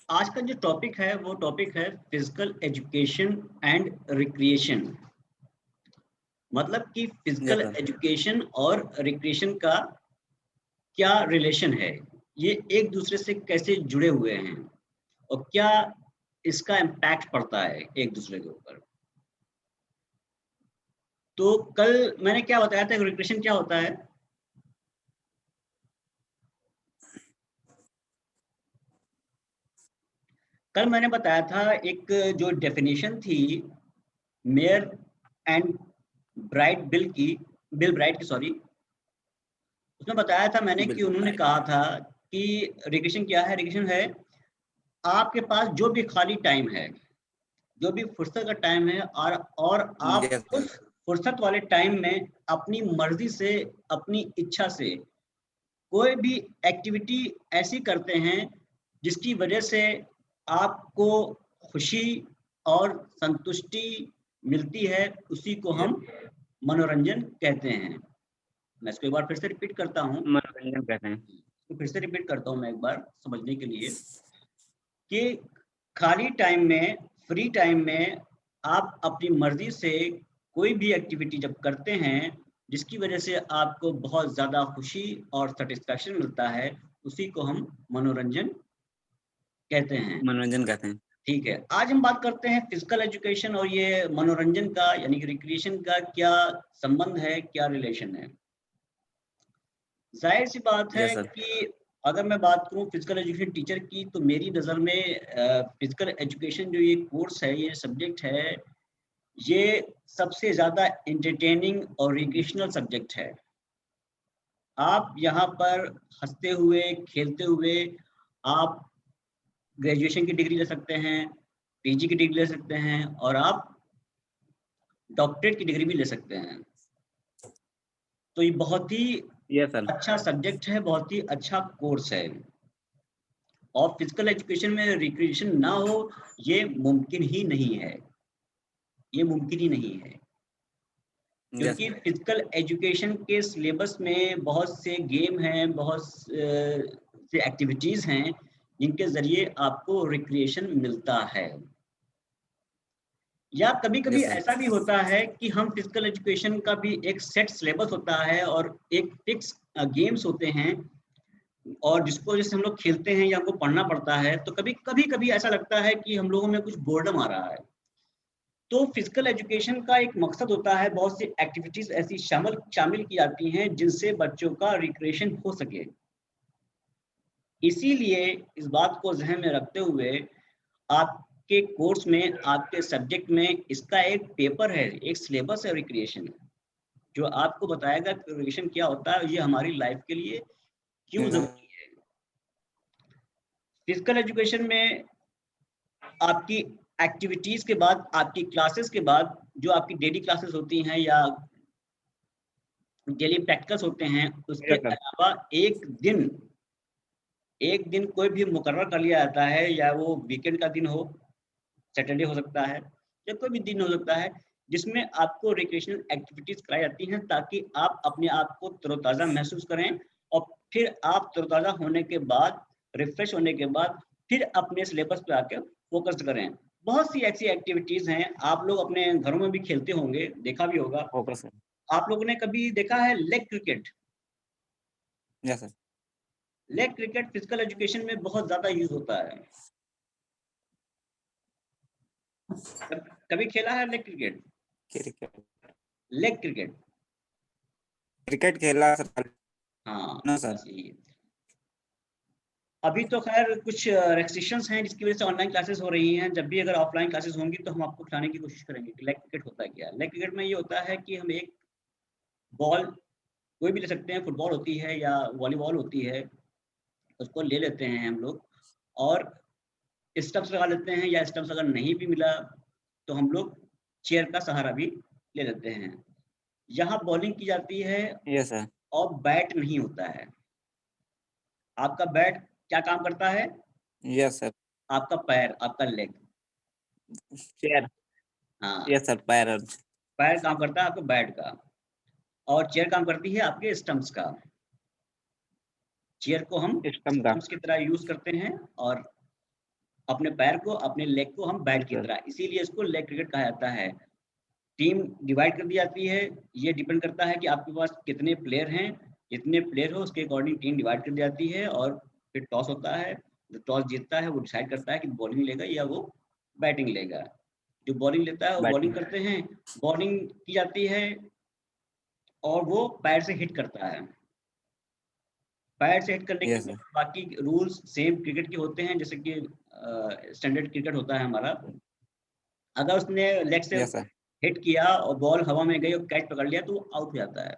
आज का जो टॉपिक है वो टॉपिक है फिजिकल एजुकेशन एंड रिक्रिएशन। मतलब कि यस फिजिकल सर। एजुकेशन और रिक्रिएशन का क्या रिलेशन है, ये एक दूसरे से कैसे जुड़े हुए हैं और क्या इसका इम्पैक्ट पड़ता है एक दूसरे के ऊपर। तो कल मैंने क्या बताया था, रिक्रिएशन क्या होता है। कल मैंने बताया था एक जो डेफिनेशन थी मेयर एंड बिल ब्राइट की, सॉरी, उसमें बताया था मैंने कि बिल्कुल उन्होंने राइट। कहा था कि रिक्रिएशन क्या है। रिक्रिएशन है आपके पास जो भी खाली टाइम है, जो भी फुर्सत का टाइम है, और आप यस सर। उस फुर्सत वाले टाइम में अपनी मर्जी से, अपनी इच्छा से कोई भी एक्टिविटी ऐसी करते हैं जिसकी वजह से आपको खुशी और संतुष्टि मिलती है, उसी को यस, हम मनोरंजन कहते हैं। मैं इसको एक बार फिर से रिपीट करता हूँ, मनोरंजन कहते हैं। तो फिर से रिपीट करता हूँ मैं एक बार समझने के लिए कि खाली टाइम में, फ्री टाइम में आप अपनी मर्जी से कोई भी एक्टिविटी जब करते हैं जिसकी वजह से आपको बहुत ज़्यादा खुशी और सेटिस्फैक्शन मिलता है, उसी को हम मनोरंजन कहते हैं। मनोरंजन कहते हैं। ठीक है, आज हम बात करते हैं फिजिकल एजुकेशन और ये मनोरंजन का यानी कि रिक्रिएशन का क्या संबंध है, क्या रिलेशन है। जाहिर सी बात है यस सर। कि अगर मैं बात करूं फिजिकल एजुकेशन टीचर की, तो मेरी नज़र में फिजिकल एजुकेशन जो ये कोर्स है, ये सब्जेक्ट है, ये सबसे ज़्यादा एंटरटेनिंग और रिक्रिएशनल सब्जेक्ट है। आप यहाँ पर हंसते हुए, खेलते हुए आप ग्रेजुएशन की डिग्री ले सकते हैं, पीजी की डिग्री ले सकते हैं और आप डॉक्टरेट की डिग्री भी ले सकते हैं। तो ये बहुत ही यस सर। अच्छा सब्जेक्ट है, बहुत ही अच्छा कोर्स है। और फिजिकल एजुकेशन में रिक्रिएशन ना हो, ये मुमकिन ही नहीं है, ये मुमकिन ही नहीं है। यस क्योंकि सर। फिजिकल एजुकेशन के सिलेबस में बहुत से गेम हैं, बहुत से एक्टिविटीज़ हैं जिनके ज़रिए आपको रिक्रिएशन मिलता है। या कभी-कभी यस सर। ऐसा भी होता है कि हम फिजिकल एजुकेशन का भी एक सेट सिलेबस होता है और एक फिक्स गेम्स होते हैं और जिसको जैसे हम लोग खेलते हैं या हमको पढ़ना पड़ता है, तो कभी-कभी ऐसा लगता है कि हम लोगों में कुछ बोर्डम आ रहा है। तो फिजिकल एजुकेशन का एक मकसद होता है, बहुत सी एक्टिविटीज़ ऐसी शामिल शामिल की जाती हैं जिनसे बच्चों का रिक्रिएशन हो सके। इसीलिए इस बात को ज़हन में रखते हुए आपके कोर्स में, आपके सब्जेक्ट में इसका एक पेपर है, एक सिलेबस है रिक्रिएशन, जो आपको बताएगा कि रिक्रिएशन क्या होता है और ये हमारी लाइफ के लिए क्यों ज़रूरी है। फिजिकल एजुकेशन में आपकी एक्टिविटीज़ के बाद, आपकी क्लासेस के बाद जो आपकी डेली क्लासेस होती हैं या डेली प्रैक्टिकल्स होते हैं, उसके यस सर। अलावा एक दिन कोई भी मुकर्रर कर लिया जाता है, या वो वीकेंड का दिन हो, सैटरडे हो सकता है या कोई भी दिन हो सकता है, जिसमें आपको रिक्रिएशनल एक्टिविटीज़ कराई जाती हैं ताकि आप अपने आप को तरोताज़ा महसूस करें और फिर आप तरोताज़ा होने के बाद, रिफ्रेश होने के बाद फिर अपने सिलेबस पे आके फ़ोकस करें। बहुत सी ऐसी एक्टिविटीज़ हैं, आप लोग अपने घरों में भी खेलते होंगे, देखा भी होगा। Focus sir. आप लोगों ने कभी देखा है leg cricket? Yes sir. Leg cricket physical education में बहुत ज़्यादा यूज़ होता है। कभी खेला है leg cricket? Cricket. Leg cricket, cricket खेला सर। हाँ, ना सर। बस यही। अभी तो खैर कुछ रेस्ट्रिक्शंस हैं जिसकी वजह से ऑनलाइन क्लासेस हो रही हैं। जब भी अगर ऑफलाइन क्लासेस होंगी तो हम आपको खिलाने की कोशिश करेंगे कि लेग क्रिकेट होता है क्या? लेग क्रिकेट में ये होता है कि हम एक बॉल कोई भी ले सकते हैं, फुटबॉल होती है या वॉलीबॉल होती है, उसको ले लेते हैं हम लोग और स्टंप्स लगा लेते हैं, या स्टंप्स अगर नहीं भी मिला तो हम लोग चेयर का सहारा भी ले लेते हैं। यहाँ बॉलिंग की जाती है यस सर। और बैट नहीं होता है। आपका बैट क्या काम करता है? Yes sir. आपका पैर, आपका लेग। चेयर। हाँ, यस सर, पैर। पैर काम करता है आपके बैट का और चेयर काम करती है आपके स्टंप्स का। चेयर को हम स्टम्प का। स्टंप्स की तरह यूज़ करते हैं और अपने पैर को, अपने लेग को हम बैट Yes, की sir. तरह, इसीलिए इसको लेग क्रिकेट कहा जाता है। टीम डिवाइड कर दी जाती है, ये डिपेंड करता है कि आपके पास कितने प्लेयर हैं, जितने प्लेयर हो उसके अकॉर्डिंग टीम डिवाइड कर दी जाती है और फिर टॉस होता है। जो टॉस जीतता है वो डिसाइड करता है कि बॉलिंग लेगा या वो बैटिंग लेगा। जो बॉलिंग लेता है वो बॉलिंग Batting. करते हैं, बॉलिंग की जाती है और वो पैर से हिट करता है। पैर से हिट करने के Yes, बाद sir. बाकी रूल्स सेम क्रिकेट के होते हैं, जैसे कि स्टैंडर्ड क्रिकेट होता है हमारा। अगर उसने लेग से Yes, sir. हिट किया और बॉल हवा में गई और कैच पकड़ लिया तो वो आउट हो जाता है।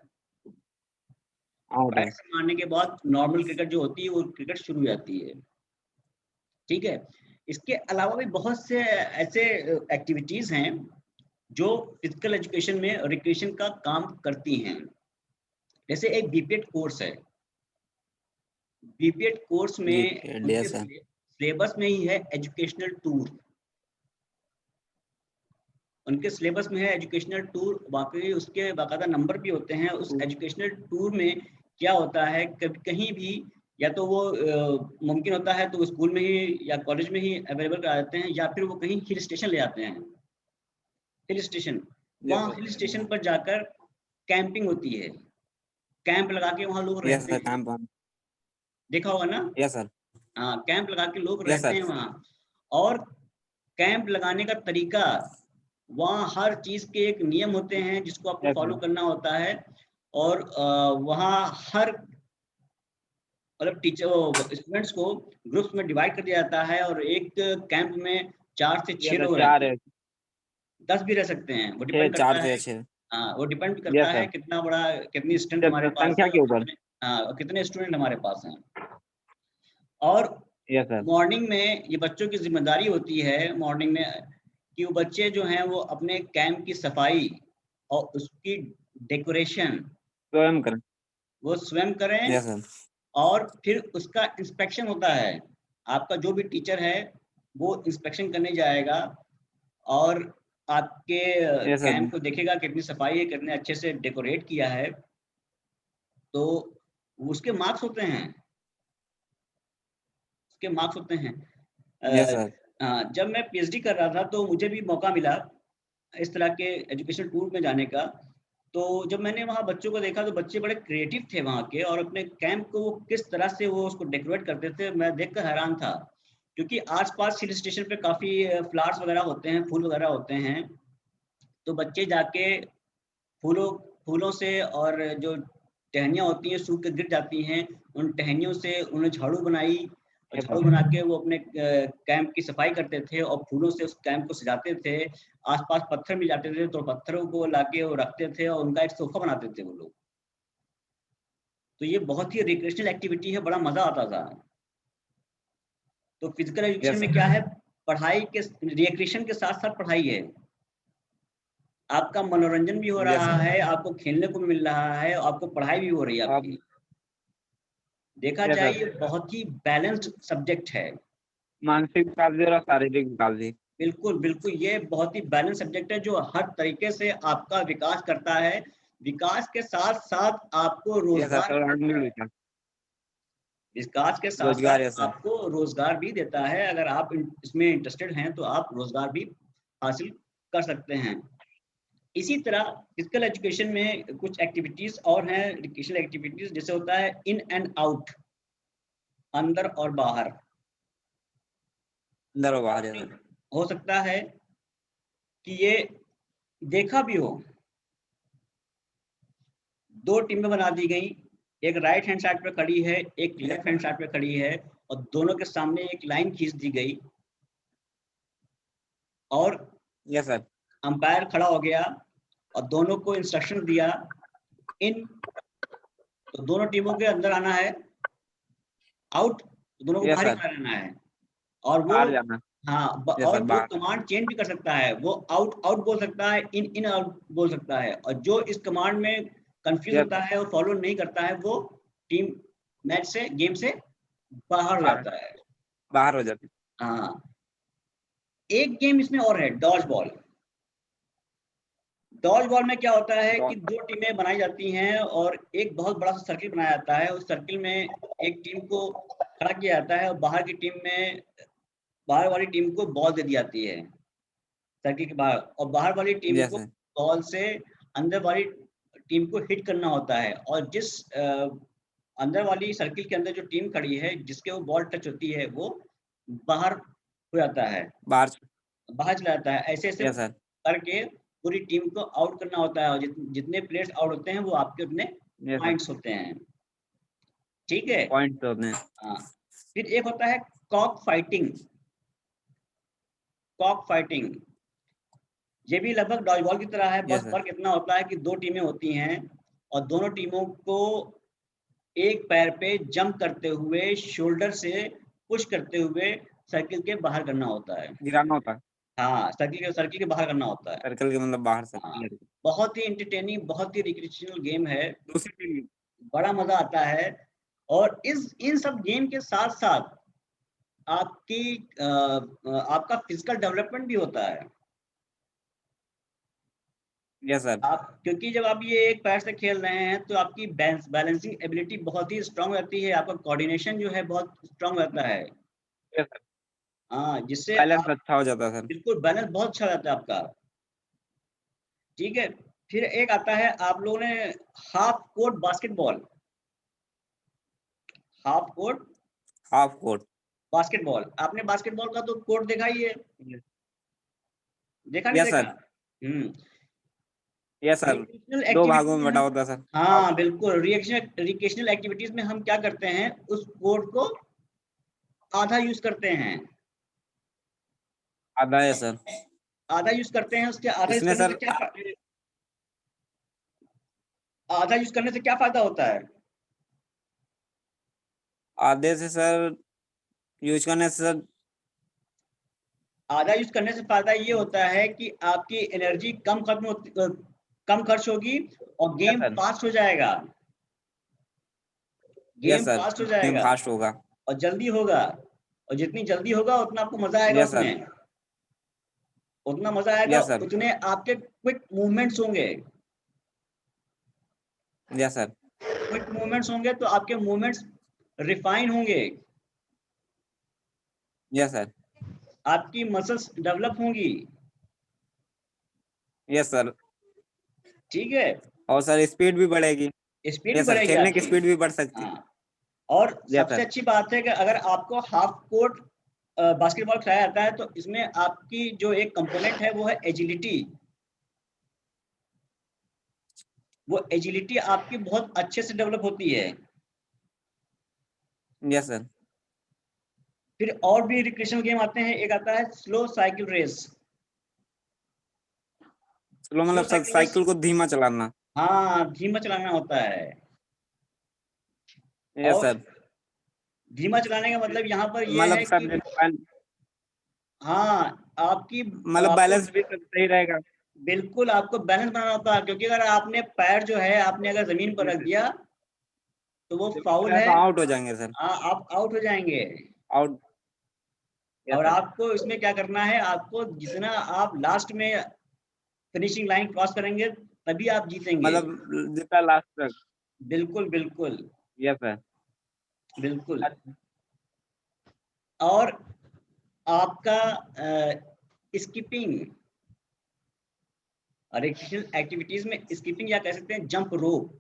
Out. बैट से मारने के बाद नॉर्मल क्रिकेट जो होती है वो क्रिकेट शुरू हो जाती है। ठीक है, इसके अलावा भी बहुत से ऐसे एक्टिविटीज हैं जो फिजिकल एजुकेशन में रिक्रिएशन का काम करती हैं। जैसे एक बीपीएड कोर्स है, बीपीएड कोर्स में GPL. उनके Yes, sir. सिलेबस में ही है एजुकेशनल टूर। उनके सिलेबस में है एजुकेशनल टूर, बाकी उसके बाकायदा नंबर भी होते हैं। उस एजुकेशनल टूर में क्या होता है, कभी कहीं भी या तो वो मुमकिन होता है तो स्कूल में ही या कॉलेज में ही अवेलेबल करा देते हैं, या फिर वो कहीं हिल स्टेशन ले जाते हैं। हिल स्टेशन, Yes, वहाँ sir. हिल स्टेशन पर जाकर कैंपिंग होती है, कैंप लगा के वहाँ लोग Yes, रहते sir. हैं। Camp on. देखा होगा ना? Yes, sir. हाँ, कैंप लगा के लोग Yes, रहते sir. हैं वहाँ। और कैंप लगाने का तरीका, वहाँ हर चीज़ के एक नियम होते हैं जिसको आपको Yes, फॉलो sir. करना होता है। और वहाँ हर मतलब टीचर स्टूडेंट्स को ग्रुप्स में डिवाइड कर दिया जाता है और एक कैंप में 4 से 6 Yes, sir. लोग रहते चार हैं, है, 10 भी रह सकते हैं, वो छह, डिपेंड चार करता से है। छह. हाँ, वो डिपेंड भी Yes, करता है sir. कितना बड़ा, कितनी स्ट्रेंथ हमारे पास संख्या है के और ऊपर. कितने कितने स्टूडेंट हमारे पास हैं। और Yes, sir. मॉर्निंग में ये बच्चों की जिम्मेदारी होती है मॉर्निंग में कि वो बच्चे जो हैं वो अपने कैंप की सफाई और उसकी डेकोरेशन स्वयं करें. वो स्वयं करें। Yes, sir. और फिर उसका इंस्पेक्शन होता है। आपका जो भी टीचर है वो इंस्पेक्शन करने जाएगा और आपके Yes, sir. कैंप को देखेगा कितनी सफाई है, कितने अच्छे से डेकोरेट किया है। तो उसके मार्क्स होते हैं, उसके मार्क्स होते हैं। Yes, sir. जब मैं पीएचडी कर रहा था तो मुझे भी मौका मिला इस तरह के एजुकेशन टूर में जाने का। तो जब मैंने वहाँ बच्चों को देखा तो बच्चे बड़े क्रिएटिव थे वहाँ के, और अपने कैंप को वो किस तरह से वो उसको डेकोरेट करते थे मैं देखकर हैरान था। क्योंकि आस-पास हिल स्टेशन पे काफ़ी फ्लावर्स वगैरह होते हैं, फूल वगैरह होते हैं। तो बच्चे जाके फूलों फूलों से और जो टहनियाँ होती हैं सूख के गिर जाती हैं, उन टहनियों से उन्होंने झाड़ू बनाई और Yes, झाड़ू sir. बना के वो अपने कैंप की सफाई करते थे और फूलों से उस कैंप को सजाते थे। आस-पास पत्थर मिल जाते थे तो पत्थरों को लाके वो रखते थे और उनका एक सोफ़ा बनाते थे वो लोग। तो ये बहुत ही रिक्रिएशनल एक्टिविटी है, बड़ा मज़ा आता था। तो फिजिकल एजुकेशन Yes, में sir. क्या है, पढ़ाई के रिक्रिएशन के साथ-साथ पढ़ाई है। आपका मनोरंजन भी हो Yes, रहा sir. है, आपको खेलने को भी मिल रहा है, आपको पढ़ाई भी हो रही है अब आपकी। देखा Yes, जाए sir. ये बहुत ही बैलेंस्ड सब्जेक्ट है। मानसिक विकास भी और शारीरिक विकास भी. बिल्कुल, बिल्कुल, ये बहुत ही बैलेंस सब्जेक्ट है जो हर तरीके से आपका विकास करता है। विकास के साथ-साथ आपको Yes, sir. रोज़गार, सर्वांगीण विकास. विकास के रोजगार. साथ-साथ Yes, sir. आपको रोज़गार भी देता है। अगर आप इसमें इंटरेस्टेड हैं तो आप रोज़गार भी हासिल कर सकते हैं। इसी तरह फिजिकल एजुकेशन में कुछ एक्टिविटीज़ और हैं, एजुकेशनल एक्टिविटीज़, जैसे होता है इन एंड आउट, अंदर और बाहर। अंदर और बाहर. Yes, आपने, sir. हो सकता है कि ये देखा भी हो, 2 टीमें बना दी गई, एक राइट हैंड साइड पे खड़ी है, एक लेफ्ट हैंड साइड पे खड़ी है और दोनों के सामने एक लाइन खींच दी गई और Yes, sir. अंपायर खड़ा हो गया और दोनों को इंस्ट्रक्शन दिया इन, तो दोनों टीमों के अंदर आना है, आउट तो दोनों को Yes, बाहर ही sir. खड़ा रहना है। और वो, बाहर जाना. हाँ, Yes, और sir. वो बाहर. कमांड चेंज भी कर सकता है, वो आउट आउट बोल सकता है, इन इन आउट बोल सकता है, और जो इस कमांड में कंफ्यूज Yes, होता sir. है और फॉलो नहीं करता है वो टीम मैच से, गेम से बाहर हो बाहर. जाता है। बाहर हो जाती. हाँ, एक गेम इसमें और है, डॉज बॉल। डॉज बॉल में क्या होता है कि 2 टीमें बनाई जाती हैं और एक बहुत बड़ा सा सर्किल बनाया जाता है। उस सर्किल में एक टीम को खड़ा किया जाता है और बाहर की टीम में बाहर वाली टीम को बॉल दे दी जाती है सर्किल के बाहर, और बाहर वाली टीम यस को सर। बॉल से अंदर वाली टीम को हिट करना होता है, और जिस अंदर वाली सर्किल के अंदर जो टीम खड़ी है जिसके वो बॉल टच होती है वो बाहर हो जाता है, बाहर। बाहर चला जाता है। ऐसे ऐसे यस सर। करके पूरी टीम को आउट करना होता है, और जितने प्लेयर्स आउट होते हैं वो आपके अपने यस सर। पॉइंट्स होते हैं। ठीक है। पॉइंट होते हैं। हाँ, फिर एक होता है कॉक फाइटिंग। कॉक फाइटिंग ये भी लगभग डॉजबॉल की तरह है, यस बस सर। फर्क इतना होता है कि दो टीमें होती हैं और दोनों टीमों को एक पैर पे जंप करते हुए, शोल्डर से पुश करते हुए सर्किल के बाहर करना होता है। गिराना होता है। हाँ, सर्किल के बाहर करना होता है। सर्कल के मतलब बाहर से हाँ, clear। बहुत ही एंटरटेनिंग, बहुत ही रिक्रिएशनल गेम है, दूसरी टीम। बड़ा मजा आता है। और इन सब गेम के साथ-साथ आपकी आपका फिजिकल डेवलपमेंट भी होता है। Yes sir. आप क्योंकि जब आप ये एक पैर से खेल रहे हैं तो आपकी बैलेंसिंग एबिलिटी बहुत ही स्ट्रांग रहती है, आपका कोऑर्डिनेशन जो है बहुत स्ट्रांग रहता है। Yes sir. हाँ, जिससे बैलेंस आप अच्छा हो जाता है सर। बिल्कुल बैलेंस बहुत अच्छा रहता है आपका। ठीक है। फिर एक आता है, आप लोगों ने half court basketball, half court half court. Basketball, आपने बास्केटबॉल का तो कोर्ट देखा ही है, देखा नहीं यस देखा? सर। हुँ। Yes sir. रिक्रिएशनल 2 एक्टिविटीज़ भागों में में बटा हम, होता है सर। हाफ हाँ, कोर्ट। बिल्कुल रिक्रिएशनल एक्टिविटीज़ में हम क्या करते हैं, उस कोर्ट को आधा यूज़ करते हैं। आधा है सर। आधा यूज़ करते हैं, उसके आधा यूज़ इसमें करने से सर क्या आधा यूज़ करने से क्या फ़ायदा होता है? आधे से सर यूज़ करने से सर। आधा यूज़ करने से फ़ायदा ये होता है कि आपकी एनर्जी कम खर्च होगी और यस गेम सर। फ़ास्ट हो जाएगा। Yes game sir. फ़ास्ट हो गेम जाएगा फास्ट होगा। और जल्दी होगा, और जितनी जल्दी होगा उतना आपको मज़ा आएगा यस सर। उसमें। उतना मज़ा आएगा, यस सर। उतने आपके क्विक मूवमेंट्स होंगे। Yes sir. क्विक मूवमेंट्स होंगे तो आपके मूवमेंट्स रिफाइन होंगे, यस सर। आपकी मसल्स डेवलप होंगी। Yes sir. ठीक है? और सर स्पीड भी बढ़ेगी। स्पीड भी यस सर, बढ़ेगी खेलने की आपकी। स्पीड भी बढ़ सकती है। हाँ, और यस सबसे सर। अच्छी बात है कि अगर आपको हाफ कोर्ट बास्केटबॉल खिलाया जाता है तो इसमें आपकी जो एक कंपोनेंट है वो है एजिलिटी। वो एजिलिटी आपकी बहुत अच्छे से डेवलप होती है। Yes sir. फिर और भी रिक्रिएशनल गेम आते हैं, एक आता है slow cycle race. Slow slow मतलब सर साइकिल रेस, साइकिल को धीमा चलाना। हाँ, धीमा चलाना होता है। यस और सर। धीमा चलाने का मतलब यहाँ पर ये मतलब है सर कि जैसे हाँ, आपकी मतलब आपको बैलेंस भी सर सही रहेगा। बिल्कुल आपको बैलेंस बनाना होता है, क्योंकि अगर आपने पैर जो है आपने अगर ज़मीन पर यस रख सर। दिया तो वो जमीन फाउल पे है। तो आउट हो जाएंगे सर। आप आउट हो जाएंगे। आउट। यस और सर। आपको इसमें क्या करना है, आपको जितना आप लास्ट में फिनिशिंग लाइन क्रॉस करेंगे तभी आप जीतेंगे। मतलब जितना लास्ट तक। बिल्कुल, बिल्कुल, यस सर। बिल्कुल। और आपका स्किपिंग, रिक्रिएशनल एक्टिविटीज़ में स्किपिंग, या कह सकते हैं जंप रोप,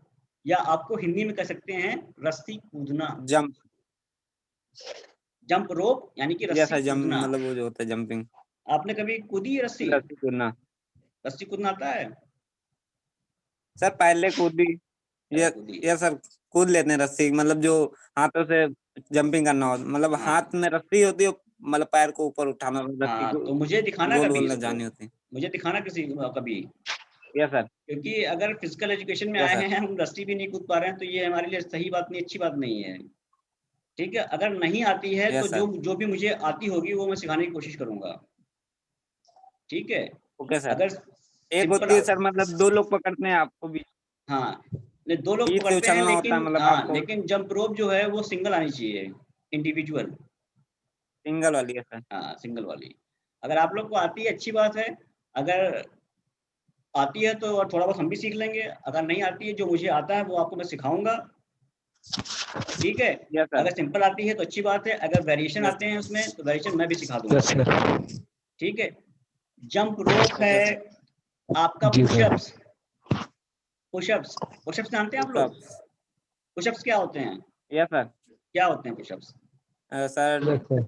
या आपको हिंदी में कह सकते हैं रस्सी कूदना। जंप। जंप रोप यानी कि यस रस्सी सर, जंप कूदना। मतलब वो जो होता है जंपिंग। आपने कभी कूदी है रस्सी? रस्सी कूदना। रस्सी कूदना आता है? सर पहले कूदी। पहले ये कूदी। ये सर कूद लेते हैं रस्सी, मतलब जो हाथों से जंपिंग करना हो, मतलब हाथ हाँ, में रस्सी होती है, मतलब पैर को ऊपर उठाना, रस्सी हाँ, को तो मुझे दिखाना गोल कभी गोल इसको, जानी होती है। मुझे दिखाना किसी कभी, यस सर। क्योंकि अगर फिजिकल एजुकेशन में यस आए सर। हैं हम रस्सी भी नहीं कूद पा रहे हैं तो ये हमारे लिए सही बात नहीं, अच्छी बात नहीं है। ठीक है, अगर नहीं आती है तो यस जो सर। जो भी मुझे आती होगी वो मैं सिखाने की कोशिश करूंगा। ठीक है। Okay sir. अगर एक सिंपल, होती है सर, मतलब 2 लोग पकड़ते हैं आपको भी। हाँ, नहीं, दो लोग बीच से पकड़ते हैं उछलना होता है, लेकिन मतलब हाँ, आपको। लेकिन जंप रोप जो है वो सिंगल आनी चाहिए, इंडिविजुअल। सिंगल वाली है सर। हाँ, सिंगल वाली। अगर आप लोग को आती है अच्छी बात है, अगर आती है तो और थोड़ा बहुत हम भी सीख लेंगे, अगर नहीं आती है जो मुझे आता है वो आपको मैं सिखाऊँगा। ठीक है, यस सर। अगर सिंपल आती है तो अच्छी बात है, अगर वेरिएशन Yes. आते हैं उसमें तो वेरिएशन मैं भी सिखा दूंगा। Yes sir. ठीक है, जंप रोप है आपका, जी सर। पुशअप्स, पुशअप्स, पुशअप्स जानते हैं आप लोग? पुशअप्स क्या होते हैं? Yes sir. क्या होते हैं पुशअप्स? Sir yes sir.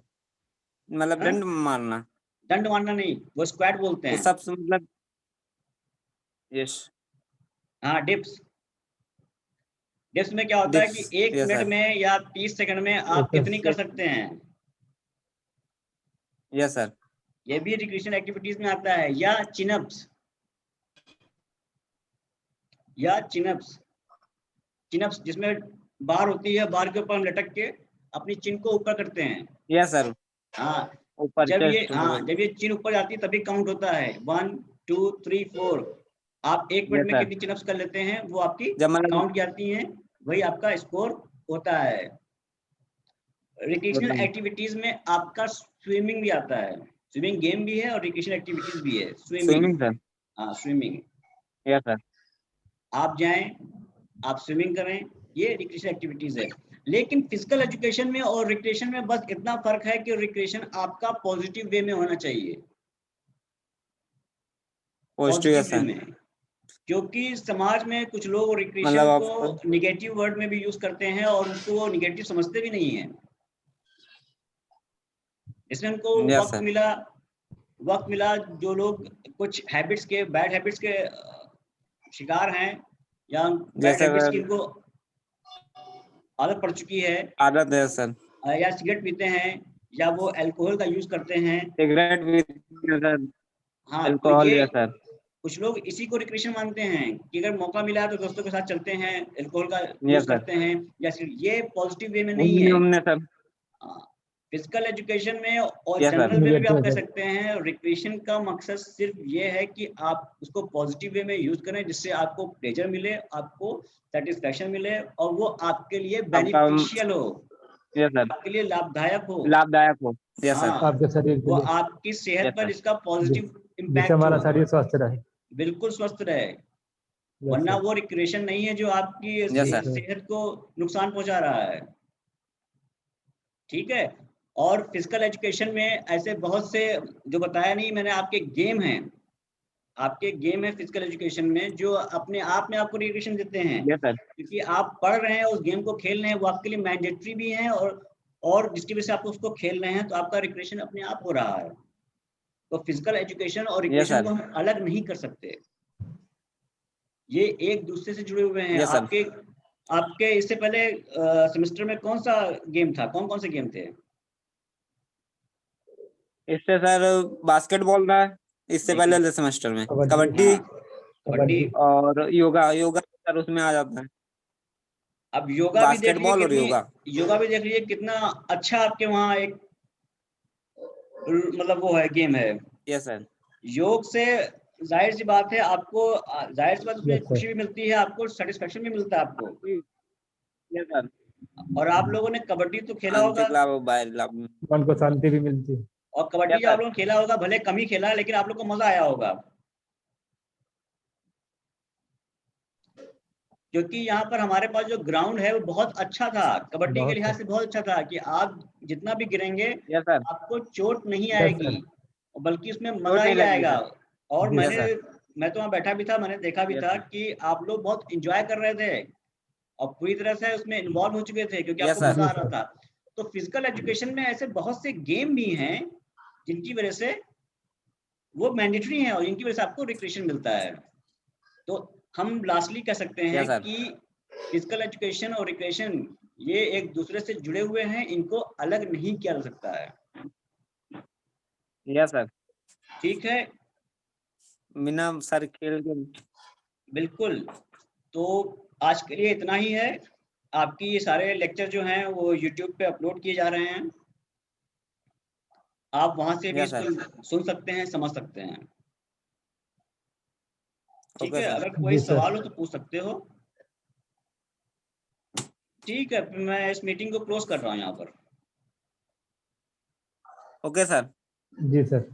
मतलब हाँ? डंड मारना, दंड मारना नहीं, वो स्क्वाट बोलते वो हैं। सब मतलब। यस। हाँ, डिप्स। डिप्स में क्या होता है कि डिप्स। 1 yes minute sir. में या 30 सेकंड में आप ओके। कितनी कर सकते हैं? Yes sir. ये भी रिक्रिएशन एक्टिविटीज में आता है। या चिनअप्स, या चिनअप्स, चिनअप्स जिसमें बार होती है, बार के ऊपर हम लटक के अपनी चिन को ऊपर करते हैं। Yes sir. हाँ, ऊपर चेस्ट मतलब। जब ये चिन ऊपर जाती है तभी काउंट होता है, 1 2 3 4। आप 1 मिनट यस में सर। कितनी चिनअप्स कर लेते हैं वो आपकी जब मतलब काउंट की जाती हैं, वही आपका स्कोर होता है। रिक्रिएशनल एक्टिविटीज में आपका स्विमिंग भी आता है, स्विमिंग गेम भी है और रिक्रिएशनल एक्टिविटीज भी है। Swimming, swimming sir. हाँ स्विमिंग, यस सर। आप जाएं, आप स्विमिंग करें, ये रिक्रिएशनल एक्टिविटीज है। लेकिन फिजिकल एजुकेशन में और रिक्रिएशन में बस इतना फर्क है कि रिक्रिएशन आपका पॉजिटिव वे में होना चाहिए, पॉजिटिव। पॉजिटिव यस वे सर। में। क्योंकि समाज में कुछ लोग मतलब रिक्रिएशन को आप। निगेटिव वर्ड में भी यूज करते हैं और उसको निगेटिव समझते भी नहीं है। इसमें उनको यस वक्त सर। मिला, वक्त मिला, जो लोग कुछ हैबिट्स के, बैड हैबिट्स के शिकार हैं, या बैड जैसे हैबिट्स की अगर इनको आदत पड़ चुकी है, आदत है सर, या सिगरेट पीते हैं, या वो अल्कोहल का यूज करते हैं। सिगरेट भी सर, हाँ, तो अल्कोहल। ये यस सर। कुछ लोग इसी को रिक्रिएशन मानते हैं कि अगर मौका मिला तो दोस्तों के साथ चलते हैं, अल्कोहल का यूज यस सर। करते हैं, या ये पॉजिटिव वे में नहीं घूमने है। उमने सर। फिजिकल एजुकेशन में और यस सर। जनरल वे में भी आप कह निगेटिव। सकते हैं, रिक्रिएशन का मकसद सिर्फ ये है कि आप उसको पॉजिटिव वे में यूज करें, जिससे आपको प्लेजर मिले, आपको सेटिस्फैक्शन मिले, और वो आपके लिए आपका। बेनिफिशियल हो, यस सर। आपके लिए लाभदायक हो। लाभदायक हो। Yes sir. हाँ, आपके शरीर के वो लिए। आपकी सेहत यस पर सर। इसका जिस पॉजिटिव जिससे इम्पैक्ट हमारा हो, शरीर स्वस्थ रहे। बिल्कुल स्वस्थ रहे। यस वरना सर। वो रिक्रिएशन नहीं है जो आपकी यस सर। सेहत को नुकसान पहुंचा रहा है। ठीक है, और फिजिकल एजुकेशन में ऐसे बहुत से, जो बताया नहीं मैंने, आपके गेम हैं, आपके गेम है फिजिकल एजुकेशन में, जो अपने आप में आपको रिक्रिएशन देते हैं, यस सर। क्योंकि आप पढ़ रहे हैं, उस गेम को खेल रहे हैं, वो आपके लिए मैंडेटरी भी है, और जिसकी वजह से आप उसको खेल रहे हैं, तो आपका रिक्रिएशन अपने आप हो रहा है। तो फिजिकल एजुकेशन और यस रिक्रिएशन को सर। हम अलग नहीं कर सकते, ये एक दूसरे से जुड़े हुए हैं। Yes sir. आपके आपके इससे पहले सेमेस्टर में कौन सा गेम था, कौन कौन से गेम थे? इससे सर बास्केटबॉल था, इससे देखिए, पहले वाले सेमेस्टर में कबड्डी। कबड्डी। हाँ, कबड्डी। कबड्डी। और योगा, योगा सर उसमें आ जाता है। अब योगा भी देख लीजिए बास्केटबॉल और कितनी, योगा। योगा भी देख लीजिए कितना अच्छा आपके वहाँ एक मतलब वो है, गेम है। Yes sir. योग से जाहिर सी बात है आपको, जाहिर सी बात उसमें यस सर। खुशी भी मिलती है, आपको सेटिस्फेक्शन भी मिलता है आपको। Yes sir. और आप लोगों ने कबड्डी तो खेला होगा, आंतरिक लाभ, बाहरी लाभ। मन को शांति भी मिलती है। और कबड्डी यस जो आप सर। लोगों ने खेला होगा, भले कम ही खेला, लेकिन आप लोग को मजा आया होगा, क्योंकि यहाँ पर हमारे पास जो ग्राउंड है वो बहुत अच्छा था, कबड्डी के बहुत लिहाज है। से बहुत अच्छा था, कि आप जितना भी गिरेंगे यस सर। आपको चोट नहीं यस आएगी, सर। बल्कि उसमें चोट मजा नहीं ही लगेगी आएगा। सर। और जी यस सर। सर। मैं तो वहाँ बैठा भी था, मैंने देखा भी यस था सर। कि आप लोग बहुत इंजॉय कर रहे थे और पूरी तरह से उसमें इन्वॉल्व हो चुके थे, क्योंकि यस आपको सर। मजा जी आ रहा सर। था। तो फिजिकल एजुकेशन में ऐसे बहुत से गेम भी हैं जिनकी वजह से वो मैंडेटरी हैं, और इनकी वजह से आपको रिक्रिएशन मिलता है। तो हम लास्टली कह सकते हैं यस सर। कि फिजिकल एजुकेशन और रिक्रिएशन ये एक दूसरे से जुड़े हुए हैं, इनको अलग नहीं किया जा सकता है। Yes sir. ठीक है, बिना सर खेल के। बिल्कुल। तो आज के लिए इतना ही है। आपकी ये सारे लेक्चर जो हैं वो यूट्यूब पे अपलोड किए जा रहे हैं, आप वहां से भी यस सर। इसको सुन सकते हैं, समझ सकते हैं। ठीक ओके है, सर। अगर कोई जी सर। सवाल हो तो पूछ सकते हो। ठीक है, फिर मैं इस मीटिंग को क्लोज कर रहा हूँ यहाँ पर। Okay sir. जी सर।